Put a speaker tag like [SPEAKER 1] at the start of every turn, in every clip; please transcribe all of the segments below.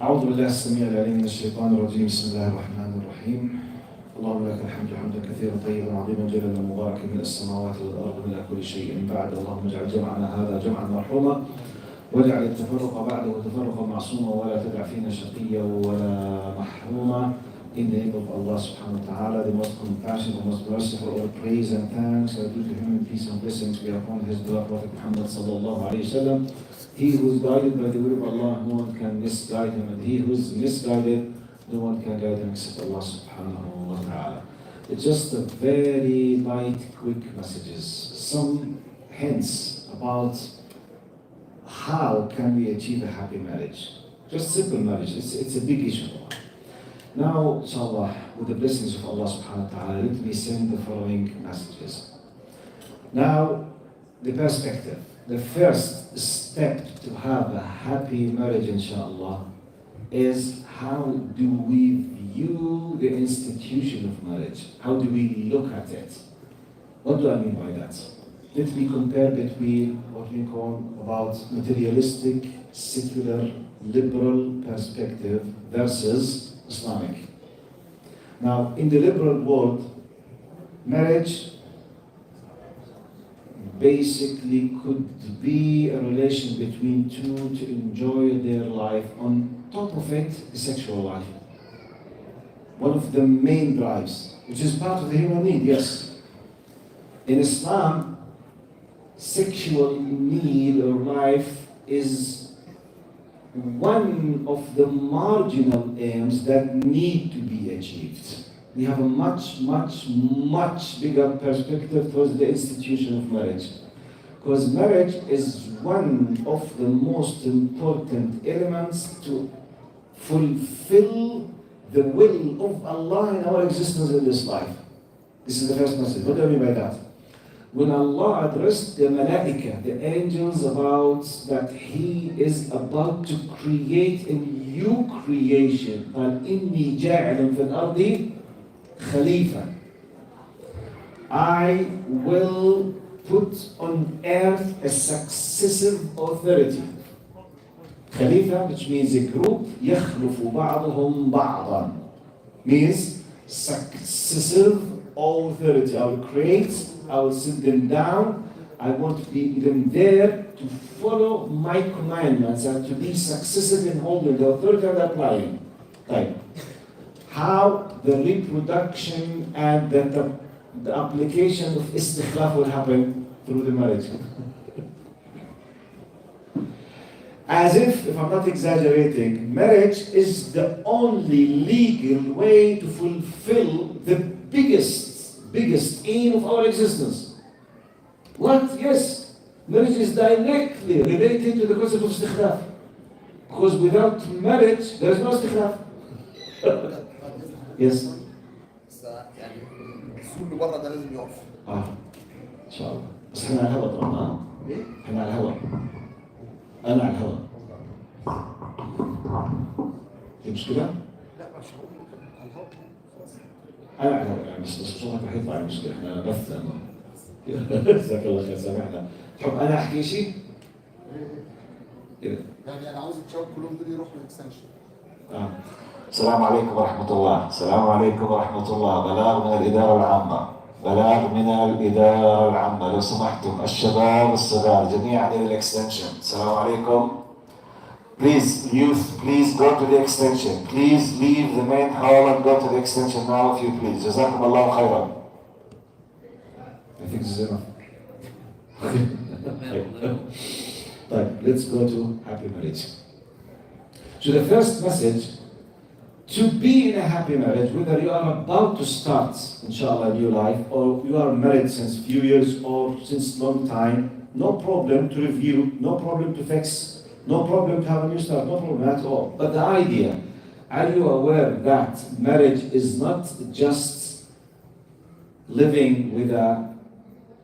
[SPEAKER 1] أعوذ بالله السميع العليم من الشيطان الرجيم. بسم الله الرحمن الرحيم. اللهم لك الحمد حمدا كثيرا طيبا عظيما جليلا مباركا من السماوات والأرض من كل شيء بعد. اللهم اجعل جمعنا هذا جمعا مرحوما واجعل التفرق بعده تفرقا معصوما ولا تدع فينا شقيا ولا محروما. In the name of Allah subhanahu wa ta'ala, the most compassionate, the most merciful, all praise and thanks are due to him, and peace and blessings be upon his beloved Prophet Muhammad sallallahu alayhi wa sallam. He who is guided by the will of Allah, no one can misguide him, and he who is misguided, no one can guide him except Allah subhanahu wa ta'ala. It's just a very light, quick messages, some hints about how can we achieve a happy marriage. Just simple marriage, it's a big issue. Now, inshallah, with the blessings of Allah subhanahu wa ta'ala, let me send the following messages. Now, the perspective. The first step to have a happy marriage, inshallah, is how do we view the institution of marriage? How do we look at it? What do I mean by that? Let me compare between what we call about materialistic, secular, liberal perspective versus Islamic. Now, in the liberal world, marriage basically could be a relation between two to enjoy their life. On top of it, the sexual life. One of the main drives, which is part of the human need, yes. In Islam, sexual need or life is one of the marginal aims that need to be achieved. We have a much, much, much bigger perspective towards the institution of marriage. Because marriage is one of the most important elements to fulfill the will of Allah in our existence in this life. This is the first message. What do I mean by that? When Allah addressed the malaika, the angels, about that He is about to create a new creation, قال إني جاعل في الأرض خليفة. I will put on earth a successive authority. Khalifa, which means a group, يخلف بعضهم بعضا, means successive authority. I will create, I will sit them down, I want to be them there to follow my commandments and to be successive in holding the authority and applying. Right. How the reproduction and the application of istikhlaf will happen through the marriage. As if I'm not exaggerating, marriage is the only legal way to fulfill the biggest aim of our existence. What? Yes, marriage is directly related to the concept of istikhlaf. Because without marriage, there is no istikhlaf. Yes.
[SPEAKER 2] يعني السوق اللي بره ده لازم يقف.
[SPEAKER 1] ان شاء الله. بس احنا على الهواء طبعا. ايه؟ احنا على الهواء. انا على الهواء. في مشكلة؟
[SPEAKER 2] لا مش على الهواء.
[SPEAKER 1] انا على الهواء يعني بس صوتك راح يطلع المشكلة احنا بث. جزاك الله خير سامحنا. تحب انا احكي شيء؟
[SPEAKER 2] يعني انا عاوز الشباب كلهم دول يروحوا الاكستنشن.
[SPEAKER 1] السلام عليكم ورحمة الله. السلام عليكم ورحمة الله. بلاغ من الإدارة العامة. بلاغ من الإدارة العامة. لو سمحتم الشباب الصغار جميعا إلى الإكستنشن. السلام عليكم. Please, youth, please go to the extension. Please leave the main hall and go to the extension now if you please. جزاكم الله خيرا. I think this is enough. Right, let's go to happy marriage. So the first message, to be in a happy marriage, whether you are about to start, inshallah, a new life, or you are married since few years or since long time, no problem to review, no problem to fix, no problem to have a new start, no problem at all. But the idea, are you aware that marriage is not just living with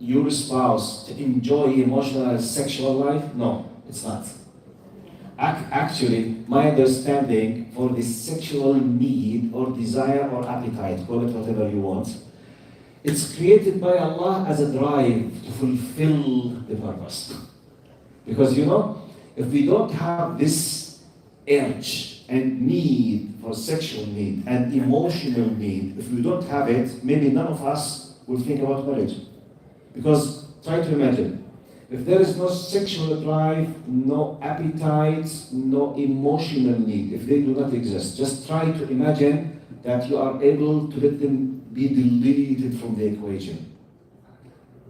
[SPEAKER 1] your spouse to enjoy emotional and sexual life? No, it's not. Actually, my understanding for the sexual need or desire or appetite, call it whatever you want, it's created by Allah as a drive to fulfill the purpose. Because if we don't have this urge and need for sexual need and emotional need, if we don't have it, maybe none of us will think about marriage. Because try to imagine, if there is no sexual drive, no appetite, no emotional need, if they do not exist, just try to imagine that you are able to let them be deleted from the equation.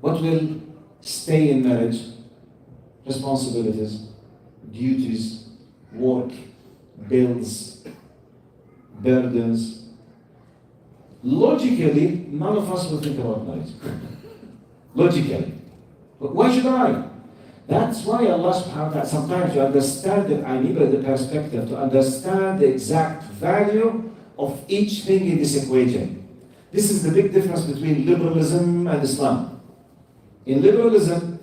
[SPEAKER 1] What will stay in marriage? Responsibilities, duties, work, bills, burdens. Logically, none of us will think about marriage. Logically. But why should I? That's why Allah subhanahu wa ta'ala, sometimes you understand that I need the perspective to understand the exact value of each thing in this equation. This is the big difference between liberalism and Islam. In liberalism,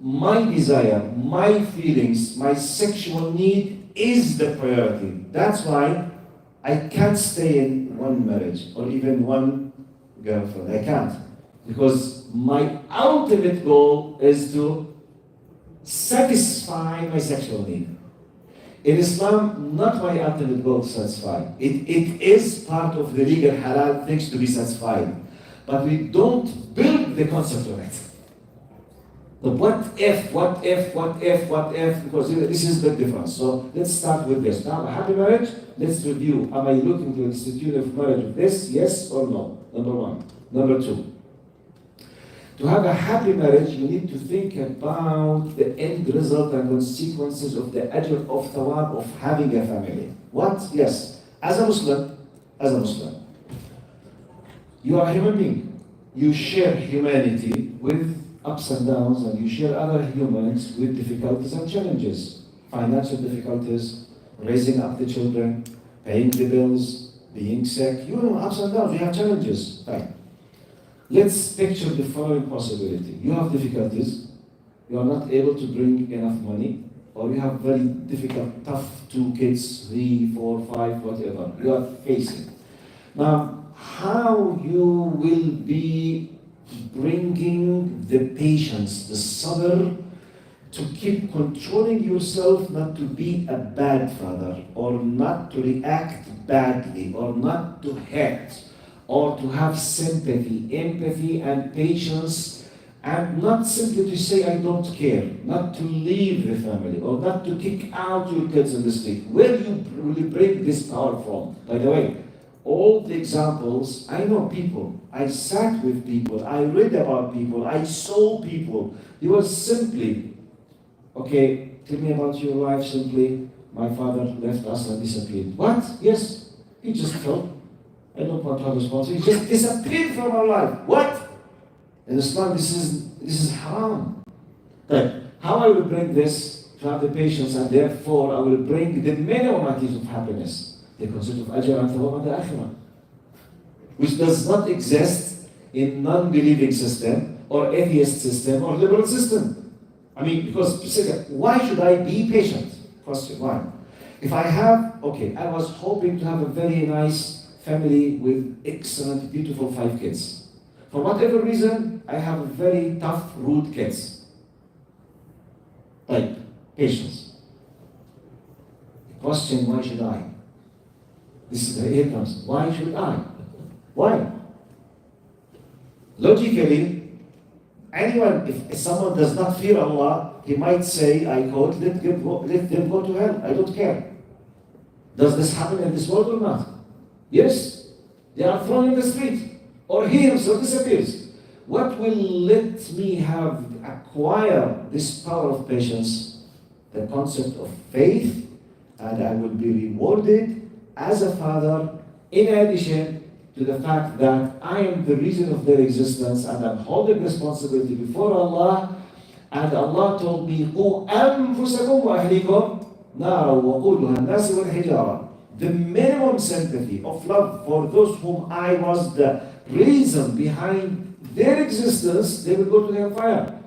[SPEAKER 1] my desire, my feelings, my sexual need is the priority. That's why I can't stay in one marriage or even one girlfriend. I can't. Because my ultimate goal is to satisfy my sexual need. In Islam, not my ultimate goal to satisfy. It is part of the legal halal things to be satisfied. But we don't build the concept of it. The what if, because this is the difference. So let's start with this. Now, a happy marriage, let's review. Am I looking to institute of marriage with this, yes or no? Number one. Number two. To have a happy marriage, you need to think about the end result and consequences of the ajr of thawab of having a family. What? Yes. As a Muslim, you are a human being. You share humanity with ups and downs, and you share other humans with difficulties and challenges. Financial difficulties, raising up the children, paying the bills, being sick. You know, ups and downs, you have challenges. Right. Let's picture the following possibility. You have difficulties, you are not able to bring enough money, or you have very difficult, tough 2 kids, 3, 4, 5, whatever you are facing. Now, how you will be bringing the patience, the sabr, to keep controlling yourself not to be a bad father, or not to react badly, or not to hurt, or to have sympathy, empathy, and patience, and not simply to say, I don't care, not to leave the family, or not to kick out your kids in the street. Where will you bring this power from? By the way, all the examples, I know people, I sat with people, I read about people, I saw people. They were simply, okay, tell me about your life simply. My father left us and disappeared. What? Yes, he just felt, I don't want to have responsibility. He just disappeared from our life. What? In Islam, this is haram. But how I will bring this to have the patience, and therefore I will bring the minimum of happiness. The concept of ajr and thawab and the akhirah, which does not exist in non-believing system or atheist system or liberal system. I mean, because why should I be patient? Question, why? If I have, okay, I was hoping to have a very nice family with excellent, beautiful 5 kids. For whatever reason, I have very tough, rude kids. Like, patience. The question, why should I? This is here comes. Why should I? Why? Logically, anyone, if someone does not fear Allah, he might say, I quote, let them go to hell. I don't care. Does this happen in this world or not? Yes. They are thrown in the street. Or he himself disappears. What will let me acquire this power of patience? The concept of faith, and I will be rewarded as a father, in addition to the fact that I am the reason of their existence and I'm holding responsibility before Allah, and Allah told me, قُوا أَنفُسَكُمْ وَأَهْلِكُمْ نَارًا وَقُودُهَا النَّاسُ وَالْحِجَارَةُ. The minimum sympathy of love for those whom I was the reason behind their existence, they will go to the hellfire.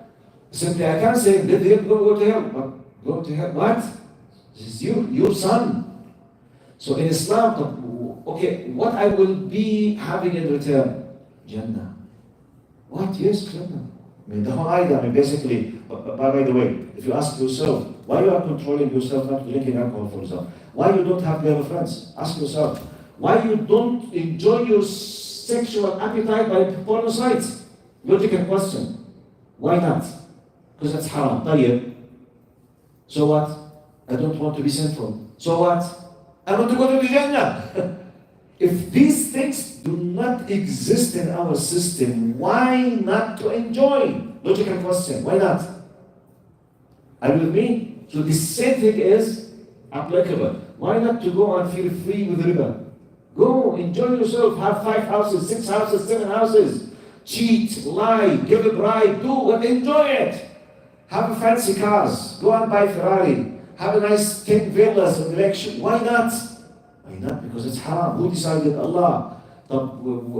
[SPEAKER 1] Simply, I can't say, let them go to hell. But go to hell, what? This is your son. So in Islam, okay, what I will be having in return? Jannah. What? Yes, Jannah. I mean, the whole idea, I mean, basically, by the way, if you ask yourself, why you are controlling yourself not drinking alcohol, for example? Why you don't have girlfriends? Ask yourself. Why you don't enjoy your sexual appetite by porno sites? Logical question. Why not? Because that's haram. طيب. So what? I don't want to be sinful. So what? I want to go to the Jannah. If these things do not exist in our system, why not to enjoy? Logical question. Why not? Are you with me? So the same thing is applicable. Why not to go and feel free with riba? Go, enjoy yourself, have 5 houses, 6 houses, 7 houses. Cheat, lie, give a bribe, do it, enjoy it. Have fancy cars, go and buy Ferrari. Have a nice 10 villas in the election. Why not? Why not? Because it's haram. Who decided? Allah.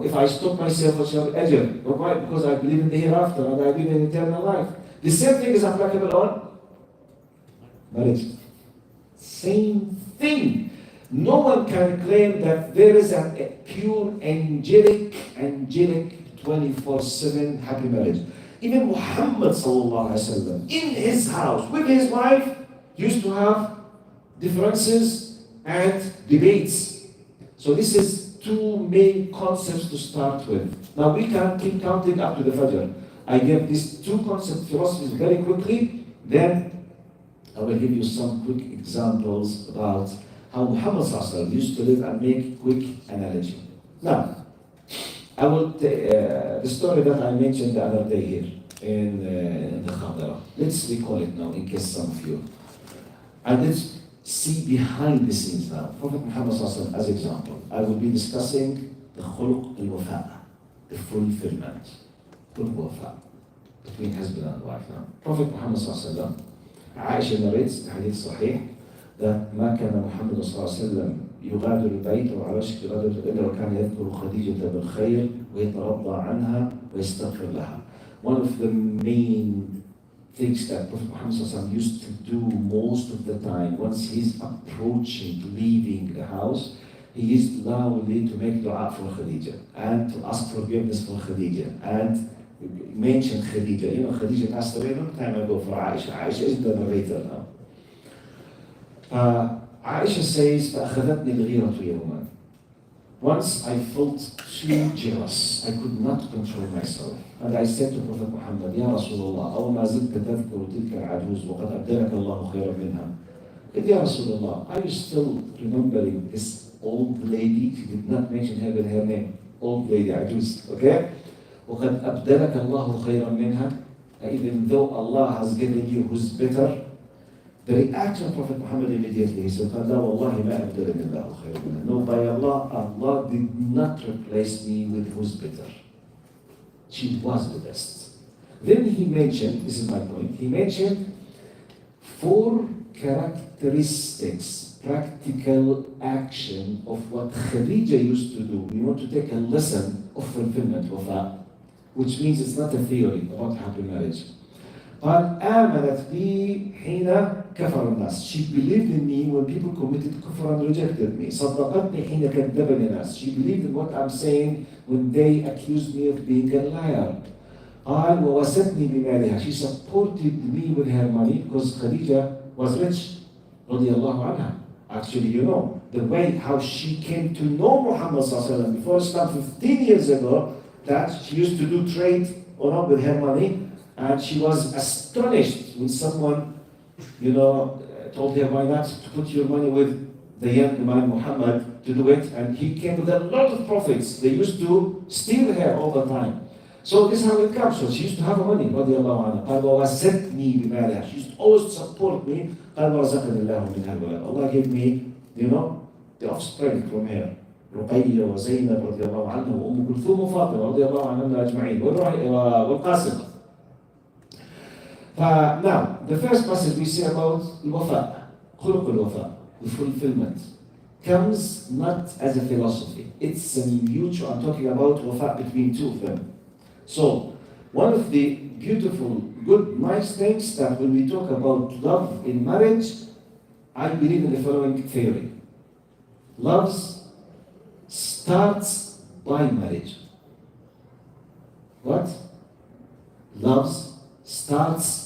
[SPEAKER 1] If I stop myself, what shall I ajr? Why? Because I believe in the hereafter and I believe in eternal life. The same thing is applicable on marriage. Same thing. No one can claim that there is a pure angelic 24/7 happy marriage. Even Muhammad sallallahu alaihi wasallam, in his house with his wife, used to have differences and debates. So this is 2 main concepts to start with. Now we can keep counting up to the Fajr. I give these 2 concept philosophies very quickly, then I will give you some quick examples about how Muhammad sallallahu used to live and make quick analogy. Now, I will the story that I mentioned the other day here in the Khadra. Let's recall it now in case some of you. And let's see behind the scenes now. Prophet Muhammad sallallahu as example. I will be discussing the khuluq al-wafa, the fulfillment, wafa between husband and wife. Now, Prophet Muhammad sallallahu Aisha narrates the hadith sahih that ما كان محمد صلى الله عليه وسلم يغادر البيت أو على وشك يغادر إلا وكان يذكر خديجة بالخير ويترضى عنها ويستغفر لها. One of the main things that Prophet Muhammad صلى الله عليه وسلم used to do most of the time, once he's approaching, leaving the house, he used loudly to make dua for Khadija and to ask forgiveness for Khadija and mention Khadija. You know, Khadija passed away a long time ago for Aisha. Aisha is the narrator now. Aisha says, فأخذتني الغيرة يوما. Once I felt too jealous. I could not control myself. And I said to Prophet Muhammad, يا رسول الله, أو ما زلت تذكر تلك العجوز وقد أبدلك الله خيرا منها. يا رسول الله, are you still remembering this old lady? She did not mention her with her name. Old lady, عجوز. Okay? وقد أبدلك الله خيرا منها. Even though Allah has given you who's better, the reaction of Prophet Muhammad immediately, he said, لا والله ما أبدلني الله خيرا منها. No, by Allah, Allah did not replace me with who's better. She was the best. Then he mentioned, this is my point, he mentioned 4 characteristics, practical action of what Khadija used to do. We want to take a lesson of fulfillment, wafa, which means it's not a theory about happy marriage. قال آمنت بي حين كفر الناس. She believed in me when people committed kufr and rejected me. صدقتني حين كذبني الناس. She believed in what I'm saying when they accused me of being a liar. قال ووستني بمالها. She supported me with her money because Khadija was rich. رضي الله عنها. Actually, you know, the way how she came to know Muhammad sallallahu alaihi wasallam before Islam 15 years ago, that she used to do trade with her money. And she was astonished when someone, told her, why not to put your money with the young man Muhammad to do it. And he came with a lot of profits. They used to steal her all the time. So this is how it comes. So she used to have money, رضي الله عنها. قال ووستني بمالها. She used to always support me. قال ورزقني الله منها الولد. Allah gave me, the offspring from her. رقية وزينب رضي الله عنها وأم كلثوم وفاطمة رضي الله عنهم أجمعين والقاسم. Now, the first passage we see about al-wafa, khuluq al-wafa, the fulfillment, comes not as a philosophy. It's a mutual, I'm talking about wafa between 2 of them. So, one of the beautiful, good, nice things that when we talk about love in marriage, I believe in the following theory. Love starts by marriage. What? Love starts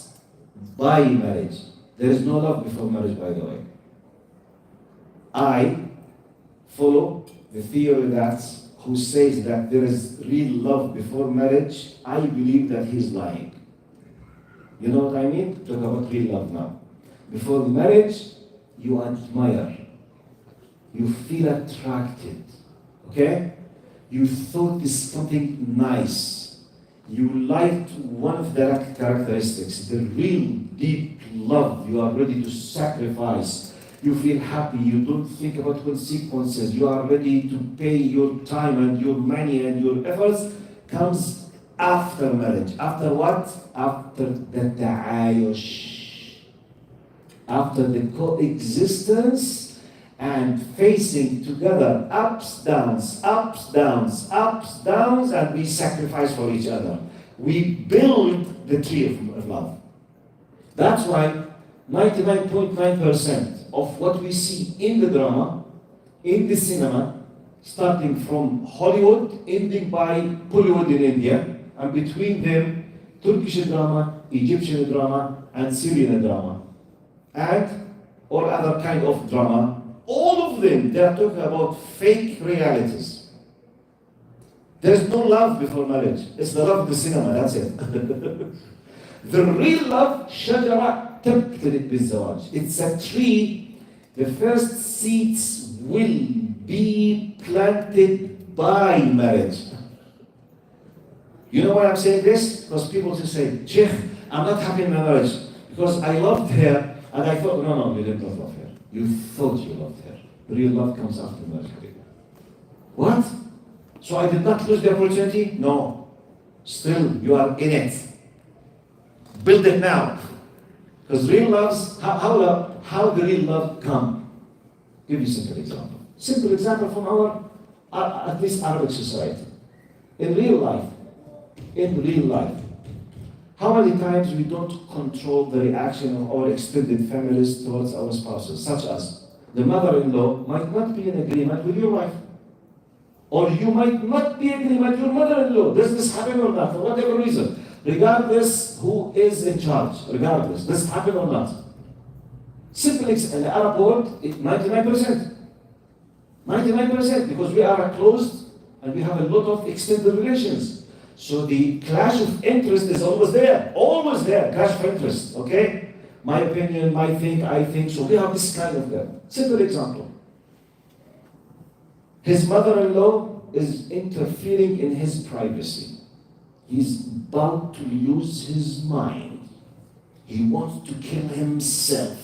[SPEAKER 1] by marriage. There is no love before marriage, by the way. I follow the theory that who says that there is real love before marriage. I believe that he's lying. You know what I mean? Talk about real love now. Before marriage, you admire, you feel attracted, okay? You thought this is something nice. You liked one of the characteristics, the real deep love. You are ready to sacrifice. You feel happy. You don't think about consequences. You are ready to pay your time and your money and your efforts. Comes after marriage. After what? After the ta'ayush. After the coexistence and facing together ups, downs, and we sacrifice for each other. We build the tree of love. That's why 99.9% of what we see in the drama, in the cinema, starting from Hollywood, ending by Bollywood in India, and between them, Turkish drama, Egyptian drama, and Syrian drama, and all other kind of drama. All of them, they are talking about fake realities. There's no love before marriage. It's the love of the cinema, that's it. The real love, شجرة تبتلد بالزواج. It's a tree. The first seeds will be planted by marriage. You know why I'm saying this? Because people just say, Sheikh, I'm not happy in my marriage because I loved her and I thought, no, you didn't love her. You thought you loved her. Real love comes after marriage. What? So I did not lose the opportunity? No. Still, you are in it. Build it now. Because real loves, how the real love come? Give you a simple example. Simple example from our, at least Arabic society. In real life, how many times we don't control the reaction of our extended families towards our spouses, such as the mother-in-law might not be in agreement with your wife, or you might not be in agreement with your mother-in-law. Does this happen or not? For whatever reason, regardless who is in charge, regardless, does it happen or not? Simple in the Arab world, 99%. 99%, because we are closed and we have a lot of extended relations. So the clash of interest is always there, clash of interest, okay? My opinion, my think, I think, so we have this kind of them. Simple example. His mother-in-law is interfering in his privacy. He's about to lose his mind. He wants to kill himself.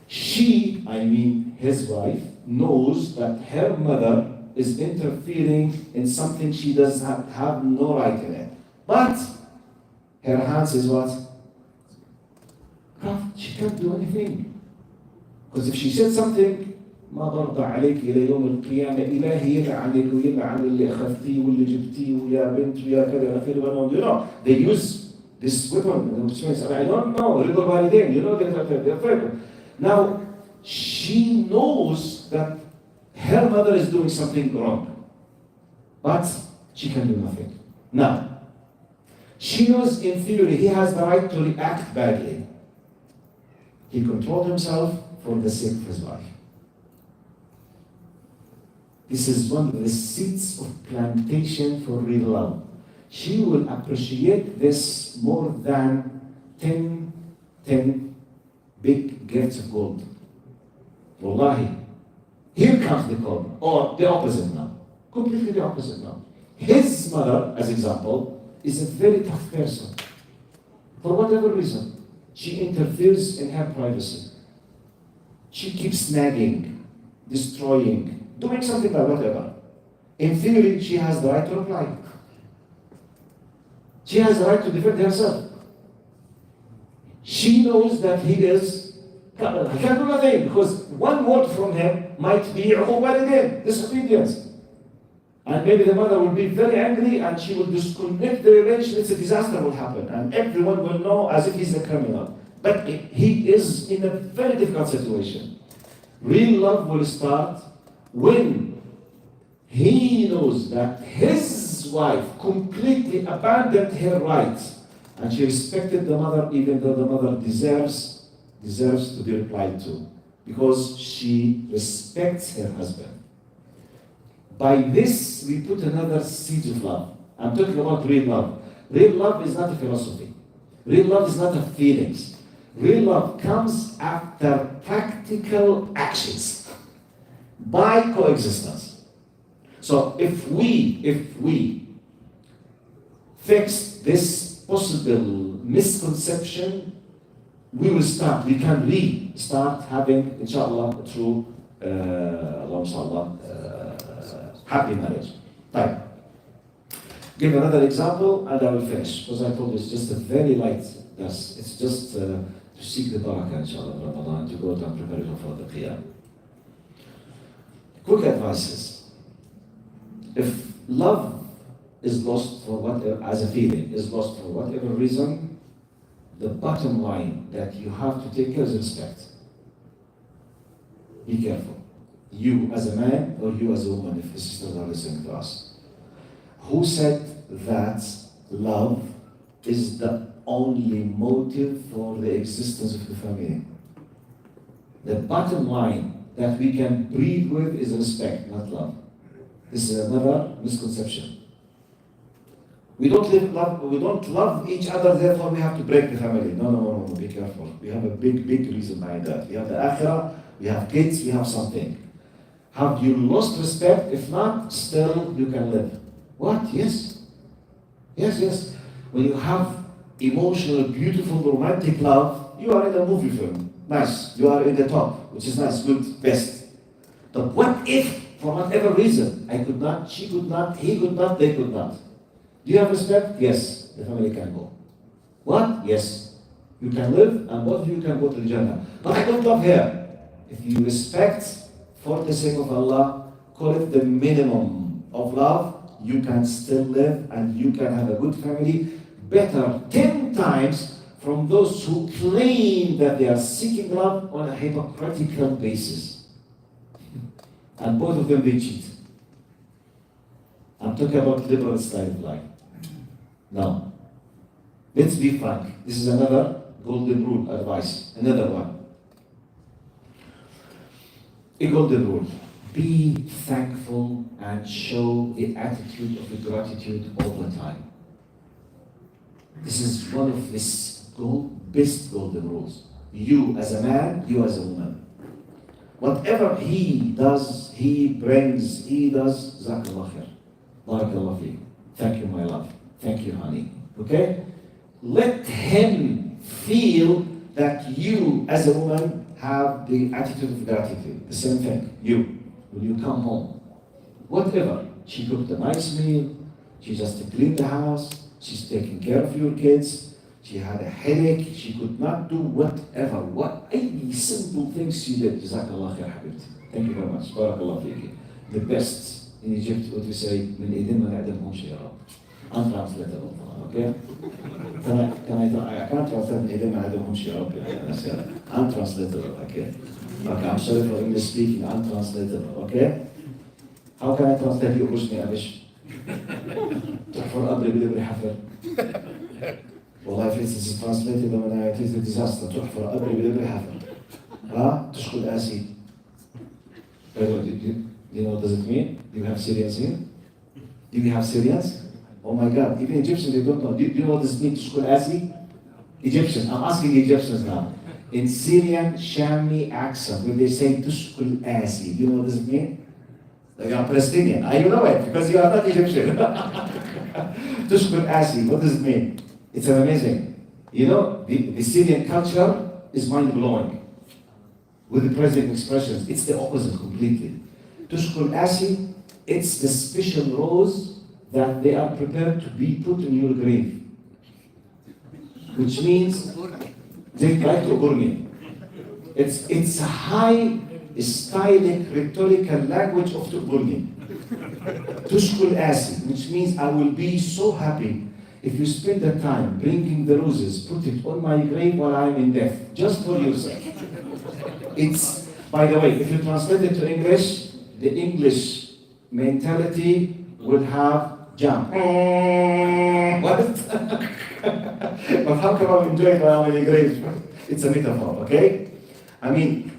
[SPEAKER 1] She, his wife, knows that her mother is interfering in something she does not have no right in it. But her hands is what? She can't do anything. Because if she said something, ما برضى عليك إلى يوم القيامة إلهي يلعنك ويلعن اللي أخذتيه واللي جبتيه ويا بنت ويا كذا أخير وأنا. You know, they use this weapon, which means I don't know, رضا الوالدين, you know, they're afraid. Now, she knows that her mother is doing something wrong, but she can do nothing. Now, she knows in theory he has the right to react badly. He controlled himself for the sake of his wife. This is one of the seeds of plantation for real love. She will appreciate this more than 10 big gifts of gold. Wallahi. Here comes the gold. Or the opposite now. Completely the opposite now. His mother, as example, is a very tough person. For whatever reason, she interferes in her privacy. She keeps nagging, destroying, doing something like whatever. In theory, she has the right to reply. She has the right to defend herself. She knows that he can't do nothing, because one word from him might be disobedience. And maybe the mother will be very angry and she will disconnect the relationship. A disaster will happen and everyone will know as if he's a criminal. But he is in a very difficult situation. Real love will start when he knows that his wife completely abandoned her rights and she respected the mother even though the mother deserves to be replied to. because she respects her husband. By this, we put another seed of love. I'm talking about real love. Real love is not a philosophy. Real love is not a feelings. Real love comes after practical actions by coexistence. So if we fix this possible misconception, we can start having, inshallah, a true, happy marriage. Right. Give another example and I will finish, because I told you it's just a very light dars. It's just to seek the barakah, inshallah, of Ramadan, to go and prepare yourself for the Qiyam. Quick advices. If love is lost for whatever, as a feeling, is lost for whatever reason, the bottom line that you have to take care is respect. Be careful. You as a man or you as a woman, if the sisters are listening to us. Who said that love is the only motive for the existence of the family? The bottom line that we can breathe with is respect, not love. This is another misconception. We don't love each other, therefore we have to break the family. No, be careful. We have a big reason behind that. We have the akhirah, we have kids, we have something. Have you lost respect? If not, still you can live. What? Yes. When you have emotional, beautiful, romantic love, you are in a movie film. Nice. You are in the top, which is nice, good, best. But what if, for whatever reason, I could not, she could not, he could not, they could not? Do you have respect? Yes. The family can go. What? Yes. You can live and both of you can go to the Jannah. But I don't love her. If you respect, for the sake of Allah, call it the minimum of love, you can still live and you can have a good family, better 10 times from those who claim that they are seeking love on a hypocritical basis. And both of them, they cheat. I'm talking about liberal style of life. Now, let's be frank. This is another golden rule advice. Another one. A golden rule. Be thankful and show the attitude of the gratitude all the time. This is one of the best golden rules. You as a man, you as a woman. Whatever he does, he brings, he does, Jazakallah khair. Barakallah feek. Thank you, my love. Thank you, honey. Okay? Let him feel that you as a woman have the attitude of gratitude. The same thing. You. When you come home, whatever, she cooked a nice meal, she just cleaned the house, she's taking care of your kids, she had a headache, she could not do whatever, any simple things she did. Jazakallah khair, habibti. Thank you very much. Barakallah feeki. The best in Egypt, what we say, من إيدين ما نعدمهمش يا رب. Untranslatable, okay? I can't translate من إيدين ما نعدمهمش يا رب. Untranslatable, okay? Okay, I'm sorry for English speaking, untranslatable, okay? How can I translate you Husni Abish? تحفر قبري بدبري حفر. والله if it's translated, it is a disaster. تحفر قبري بدبري حفر. تشكل آسي. Do you know what does it mean? Do you have Syrians here? Do you have Syrians? Oh my God, even Egyptians, they don't know. Do you know what does it mean, تشكل آسي? Egyptian, I'm asking Egyptians now. In Syrian Shami accent, when they say tushkul asi, do you know what does it mean? Like I'm Palestinian. I know it because you are not Egyptian. Tushkul asi, what does it mean? It's amazing. You know, the Syrian culture is mind-blowing with the present expressions. It's the opposite completely. Tushkul asi, it's the special rose that they are prepared to be put in your grave, which means they try to burn. It's a high stylic rhetorical language of Tuburni. Tushkul asi, which means I will be so happy if you spend the time bringing the roses, put it on my grave while I'm in death, just for your sake. It's, by the way, if you translate it to English, the English mentality would have jump. What? But how come I'm enjoying while I'm in the grave? It's a metaphor, okay? I mean,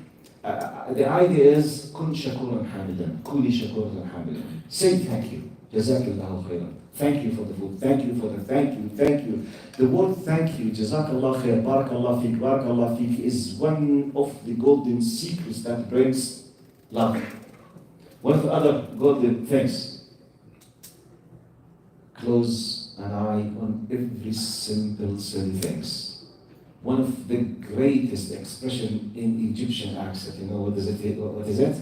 [SPEAKER 1] The idea is كن شكورا حامدا. كوني شكورا حامدا. Say thank you. جزاك الله خيرا. Thank you for the food. Thank you for the thank you. The word thank you, جزاك الله خير, بارك الله فيك, بارك الله فيك, is one of the golden secrets that brings love. One of the other golden things. Close an eye on every simple silly things. One of the greatest expression in Egyptian accent, you know what is it?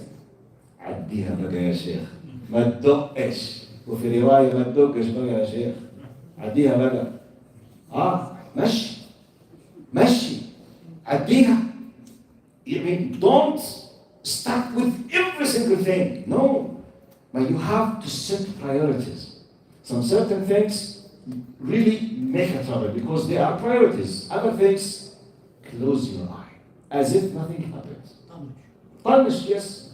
[SPEAKER 1] عديها بقى يا شيخ. ما تدقش. وفي رواية ما تدقش بقى يا شيخ. عديها بقى. مشي. عديها. I mean, don't start with every single thing. No. But you have to set priorities. Some certain things really make a trouble because they are priorities. Other things, close your eye as if nothing happened. Punish, yes.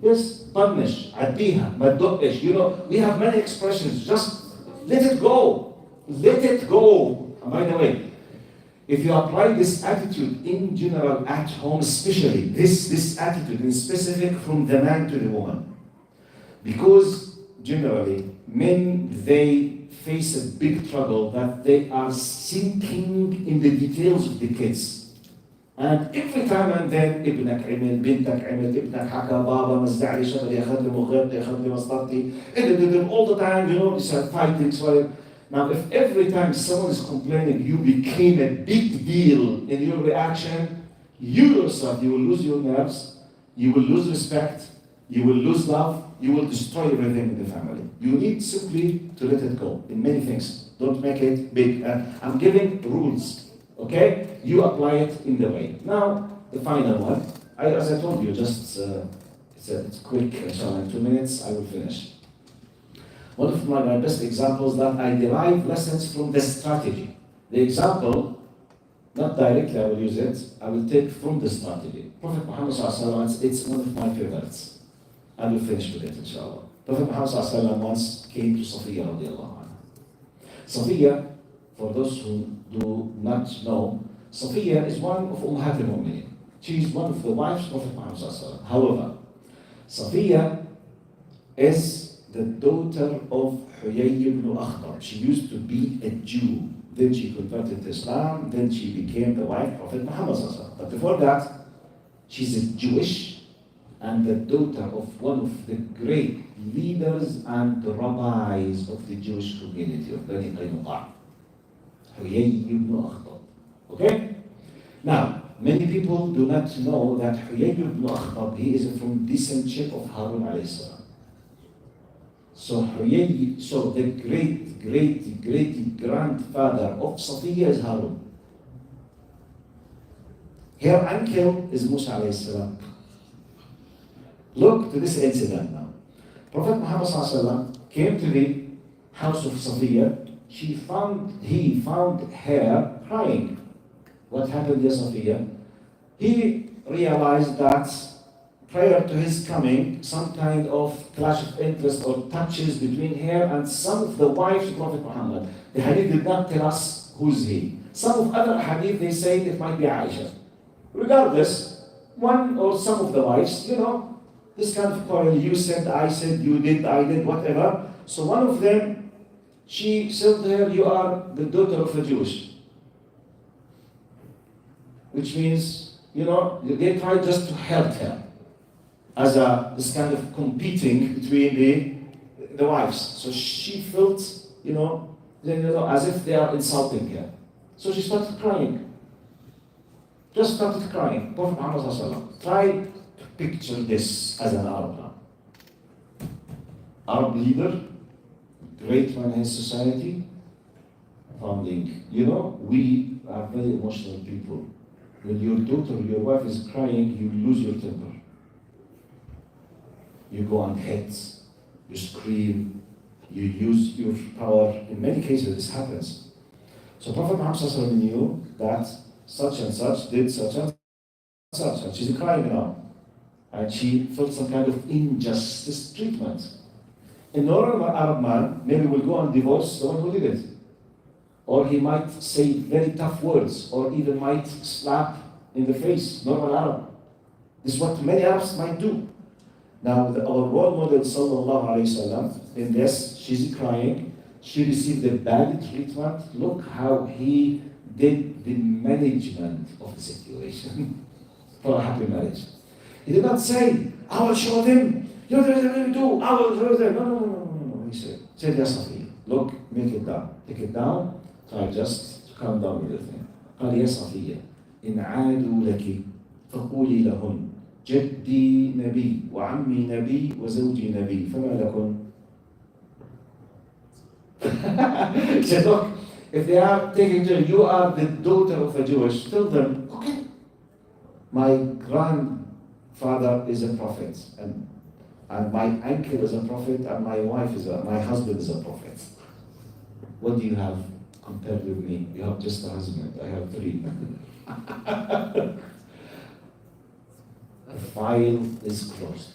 [SPEAKER 1] Yes, punish. عديها, ما تدقش. You know, we have many expressions. Just let it go. Let it go. And by the way, if you apply this attitude in general at home, especially this attitude in specific from the man to the woman, because generally men, they face a big trouble that they are sinking in the details of the kids. And every time and then, ابنك عمل, بنتك عمل, ابنك حكى, بابا مزع لي شغلي, أخذ لي مخيطي, أخذ لي مسطرتي. All the time, you know, it's a fighting. So now, if every time someone is complaining, you became a big deal in your reaction, you yourself, you will lose your nerves, you will lose respect, you will lose love, you will destroy everything in the family. You need simply to let it go in many things. Don't make it big. I'm giving rules, okay? You apply it in the way. Now, the final one. As I told you, just it's a quick challenge. 2 minutes, I will finish. One of my best examples that I derive lessons from the strategy. The example, not directly I will use it, I will take from the strategy. Prophet Muhammad ﷺ, it's one of my favorites. I will finish with it, inshallah. Prophet Muhammad ﷺ once came to Safiya radiallahu anha. Safiya, for those who do not know, Safiya is one of Ummahat al-Mu'minin. She is one of the wives of Prophet Muhammad ﷺ. However, Safiya is the daughter of Huyay ibn Akhtar. She used to be a Jew. Then she converted to Islam. Then she became the wife of Prophet Muhammad ﷺ. But before that, she's a Jewish and the daughter of one of the great leaders and rabbis of the Jewish community of Bani Qaynuqa, Huyay ibn Akhtar. Okay? Now, many people do not know that Huyay ibn Akhtar, he is from descendant of Harun alayhi salam. So the great grandfather of Safiya is Harun. Her uncle is Musa alayhi salam. Look to this incident now. Prophet Muhammad ﷺ came to the house of Safiya. He found her crying. What happened to Safiya? He realized that prior to his coming, some kind of clash of interest or touches between her and some of the wives of Prophet Muhammad. The hadith did not tell us who's he. Some of other hadith, they say it might be Aisha. Regardless, one or some of the wives, you know, this kind of quarrel, you said, I said, you did, I did, whatever. So one of them, she said to her, you are the daughter of a Jewish. Which means, you know, they tried just to help her. As this kind of competing between the wives. So she felt, you know, as if they are insulting her. So she started crying. Just started crying. Prophet Muhammad ﷺ tried to picture this as an Arab now. Arab leader, great man in his society, founding. You know, we are very emotional people. When your daughter, your wife is crying, you lose your temper. You go on hits, you scream, you use your power. In many cases, this happens. So Prophet Muhammad ﷺ knew that such and such did such and such, and she's crying now. And she felt some kind of injustice treatment. A normal Arab man maybe will go and divorce the one who did it. Or he might say very tough words, or even might slap in the face, normal Arab. This is what many Arabs might do. Now, our role model, sallallahu alayhi wasallam, in this, she's crying. She received a bad treatment. Look how he did the management of the situation for a happy marriage. He did not say, I will show them. You do. I will show them. No. He said, Ya Safiya, look, make it down. Take it down. Try just to calm down with the thing. قال يا صفية إن عادوا لك فقولي لهن جدي نبي وعمي نبي وزوجي نبي فما لكن. He said, look, if they are taking you, you are the daughter of a Jewish, tell them, okay, my grandfather is a prophet, and my uncle is a prophet, and my husband is a prophet. What do you have compared with me? You have just a husband, I have 3. The file is closed.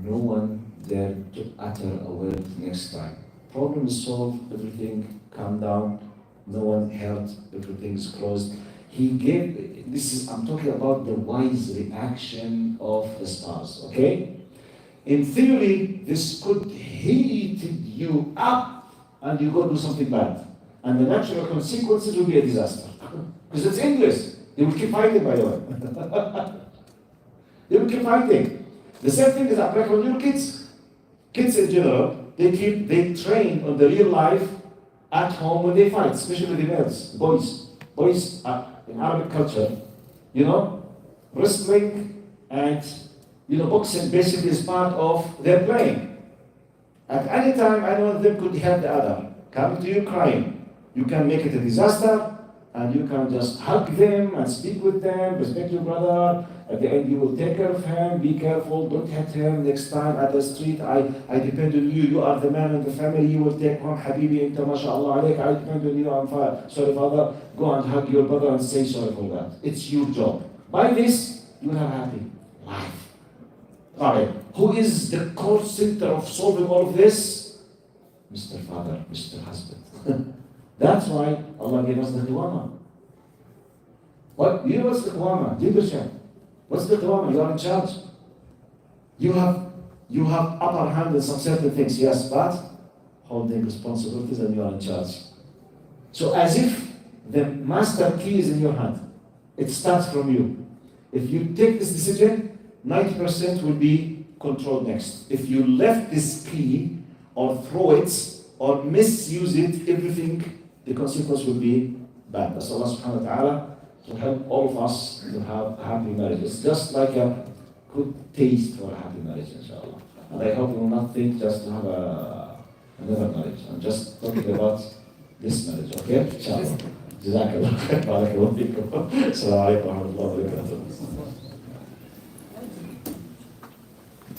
[SPEAKER 1] No one dared to utter a word next time. Problem is solved, everything calmed down, no one heard, everything's closed. He gave, I'm talking about the wise reaction of the spouse, okay? In theory, this could heat you up and you go do something bad. And the natural consequences will be a disaster. Because it's English. They will keep fighting, by the way. They will keep fighting. The same thing is applicable on your kids. Kids in general, they train on the real life at home when they fight, especially the males, boys. Boys in Arabic culture, wrestling and boxing basically is part of their playing. At any time, any one of them could hurt the other. Coming to you crying, you can make it a disaster, and you can just hug them and speak with them, respect your brother. At the end, you will take care of him, be careful, don't hit him. Next time at the street, I depend on you. You are the man in the family. You will take home, Habibi, inta mashallah alayk. I depend on you. I'm sorry, father. Go and hug your brother and say sorry for that. It's your job. By this, you will have a happy life. Alright, who is the core center of solving all of this? Mr. Father, Mr. Husband. That's why Allah gave us the Qiyamah. What? You know what's the Qiyamah? Leadership. What's the Qiyamah? You are in charge. You have upper hand in some certain things, yes, but holding responsibilities and you are in charge. So as if the master key is in your hand. It starts from you. If you take this decision, 90% will be controlled next. If you left this key or throw it or misuse it, everything, the consequence will be bad. That's Allah subhanahu wa ta'ala to help all of us to have a happy marriage. It's just like a good taste for a happy marriage, inshallah. And I hope you will not think just to have another marriage. I'm just talking about this marriage, okay? Inshallah. Jazakallah. Barakallahu feekum. Assalamu alaikum wa rahmatullahi wa barakatuh.